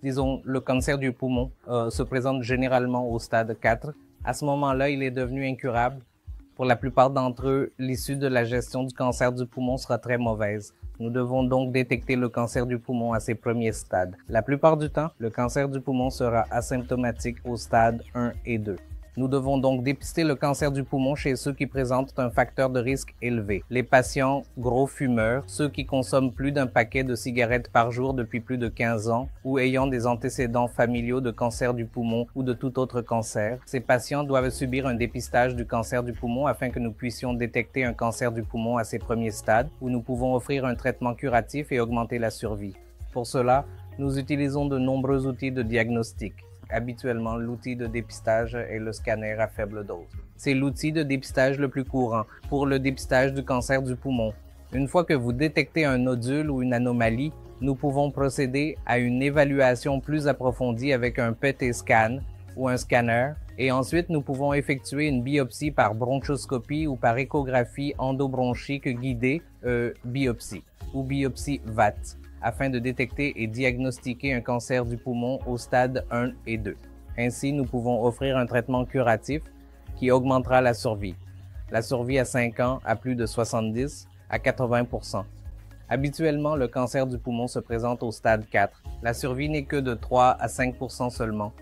disons le cancer du poumon, se présente généralement au stade 4. À ce moment-là, il est devenu incurable. Pour la plupart d'entre eux, l'issue de la gestion du cancer du poumon sera très mauvaise. Nous devons donc détecter le cancer du poumon à ses premiers stades. La plupart du temps, le cancer du poumon sera asymptomatique au stade 1 et 2. Nous devons donc dépister le cancer du poumon chez ceux qui présentent un facteur de risque élevé. Les patients gros fumeurs, ceux qui consomment plus d'un paquet de cigarettes par jour depuis plus de 15 ans ou ayant des antécédents familiaux de cancer du poumon ou de tout autre cancer. Ces patients doivent subir un dépistage du cancer du poumon afin que nous puissions détecter un cancer du poumon à ses premiers stades où nous pouvons offrir un traitement curatif et augmenter la survie. Pour cela, nous utilisons de nombreux outils de diagnostic. Habituellement, l'outil de dépistage est le scanner à faible dose. C'est l'outil de dépistage le plus courant pour le dépistage du cancer du poumon. Une fois que vous détectez un nodule ou une anomalie, nous pouvons procéder à une évaluation plus approfondie avec un PET scan ou un scanner et ensuite nous pouvons effectuer une biopsie par bronchoscopie ou par échographie endobronchique guidée biopsie ou biopsie VAT afin de détecter et diagnostiquer un cancer du poumon au stade 1 et 2. Ainsi, nous pouvons offrir un traitement curatif qui augmentera la survie. La survie à 5 ans à plus de 70 à 80%. Habituellement, le cancer du poumon se présente au stade 4. La survie n'est que de 3 à 5% seulement.